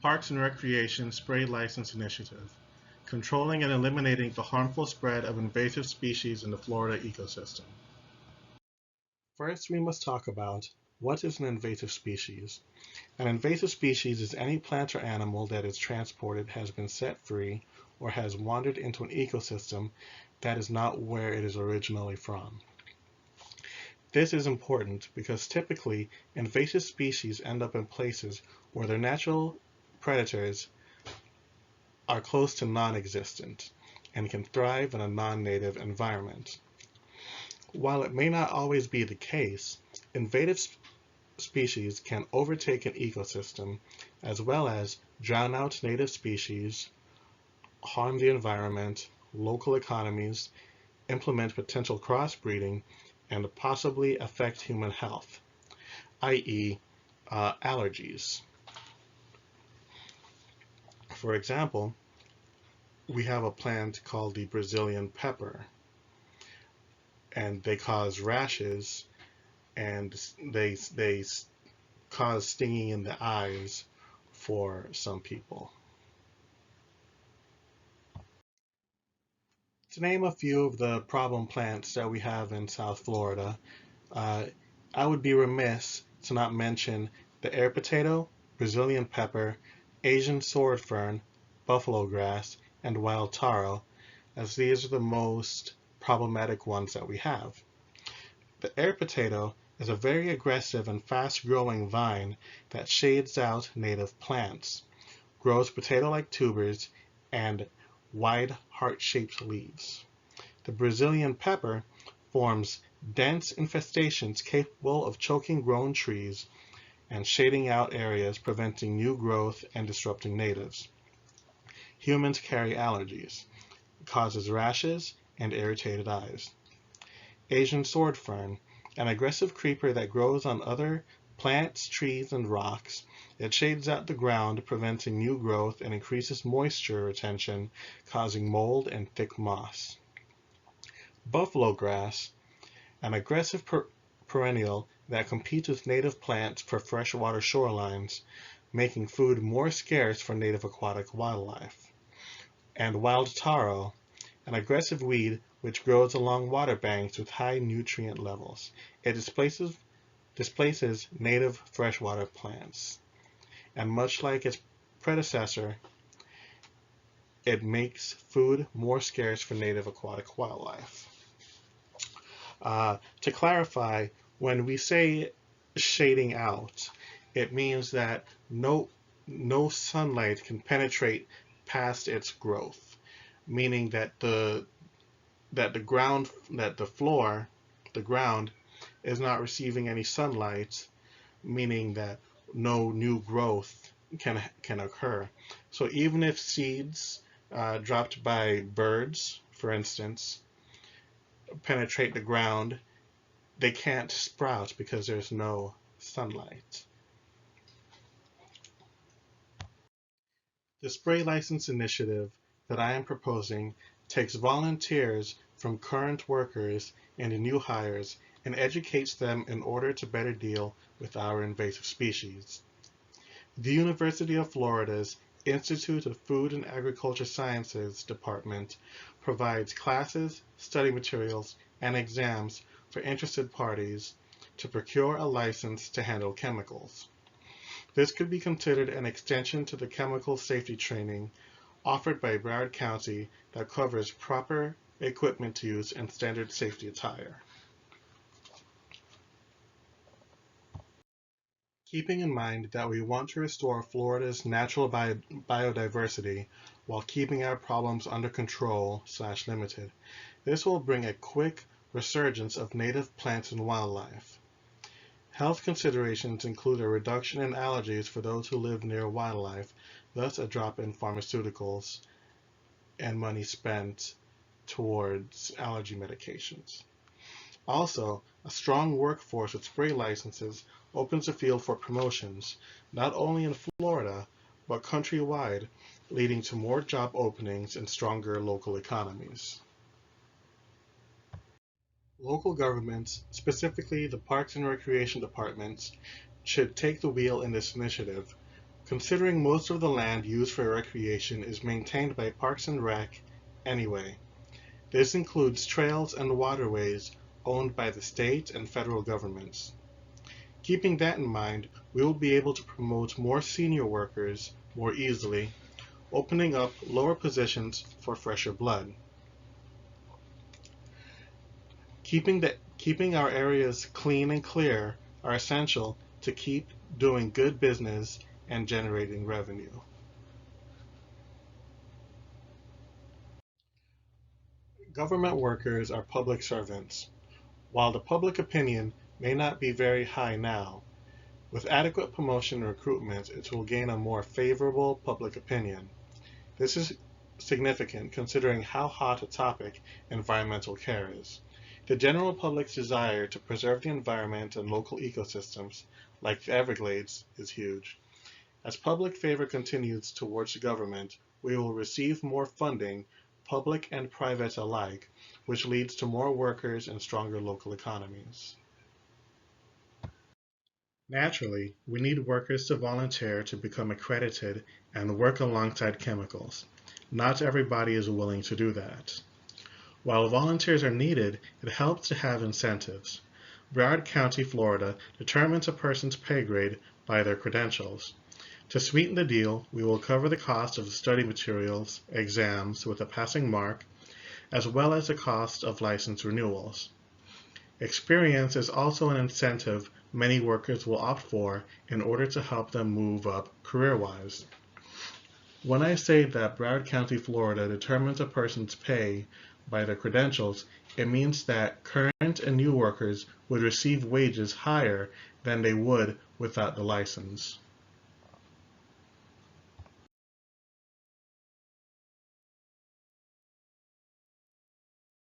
Parks and Recreation Spray License Initiative, controlling and eliminating the harmful spread of invasive species in the Florida ecosystem. First, we must talk about what is an invasive species. An invasive species is any plant or animal that is transported, has been set free, or has wandered into an ecosystem that is not where it is originally from. This is important because typically invasive species end up in places where their natural predators are close to non-existent and can thrive in a non-native environment. While it may not always be the case, invasive species can overtake an ecosystem as well as drown out native species, harm the environment, local economies, implement potential crossbreeding, and possibly affect human health, i.e., allergies. For example, we have a plant called the Brazilian pepper, and they cause rashes and they cause stinging in the eyes for some people. To name a few of the problem plants that we have in South Florida, uh, I would be remiss to not mention the air potato, Brazilian pepper, Asian sword fern, buffalo grass, and wild taro, as these are the most problematic ones that we have. The air potato is a very aggressive and fast-growing vine that shades out native plants, grows potato-like tubers, and wide heart-shaped leaves. The Brazilian pepper forms dense infestations capable of choking grown trees and shading out areas, preventing new growth and disrupting natives. Humans carry allergies. It causes rashes and irritated eyes. Asian sword fern, an aggressive creeper that grows on other plants, trees, and rocks. It shades out the ground, preventing new growth and increases moisture retention, causing mold and thick moss. Buffalo grass, an aggressive perennial that competes with native plants for freshwater shorelines, making food more scarce for native aquatic wildlife. And wild taro, an aggressive weed which grows along water banks with high nutrient levels. It displaces native freshwater plants. And much like its predecessor, it makes food more scarce for native aquatic wildlife. To clarify, when we say shading out, it means that no sunlight can penetrate past its growth, meaning that the ground is not receiving any sunlight, meaning that no new growth can occur. So even if seeds dropped by birds, for instance, penetrate the ground, they can't sprout because there's no sunlight. The spray license initiative that I am proposing takes volunteers from current workers and new hires and educates them in order to better deal with our invasive species. The University of Florida's Institute of Food and Agriculture Sciences Department provides classes, study materials, and exams for interested parties to procure a license to handle chemicals. This could be considered an extension to the chemical safety training offered by Broward County that covers proper equipment use and standard safety attire. Keeping in mind that we want to restore Florida's natural biodiversity while keeping our problems under control/limited, this will bring a quick resurgence of native plants and wildlife. Health considerations include a reduction in allergies for those who live near wildlife, thus a drop in pharmaceuticals and money spent towards allergy medications. Also, a strong workforce with spray licenses opens the field for promotions, not only in Florida, but countrywide, leading to more job openings and stronger local economies. Local governments, specifically the Parks and Recreation departments, should take the wheel in this initiative, considering most of the land used for recreation is maintained by Parks and Rec anyway. This includes trails and waterways owned by the state and federal governments. Keeping that in mind, we will be able to promote more senior workers more easily, opening up lower positions for fresher blood. Keeping our areas clean and clear are essential to keep doing good business and generating revenue. Government workers are public servants. While the public opinion may not be very high now, with adequate promotion and recruitment, it will gain a more favorable public opinion. This is significant considering how hot a topic environmental care is. The general public's desire to preserve the environment and local ecosystems, like the Everglades, is huge. As public favor continues towards the government, we will receive more funding, public and private alike, which leads to more workers and stronger local economies. Naturally, we need workers to volunteer to become accredited and work alongside chemicals. Not everybody is willing to do that. While volunteers are needed, it helps to have incentives. Broward County, Florida determines a person's pay grade by their credentials. To sweeten the deal, we will cover the cost of the study materials, exams with a passing mark, as well as the cost of license renewals. Experience is also an incentive many workers will opt for in order to help them move up career-wise. When I say that Broward County, Florida determines a person's pay by their credentials, it means that current and new workers would receive wages higher than they would without the license.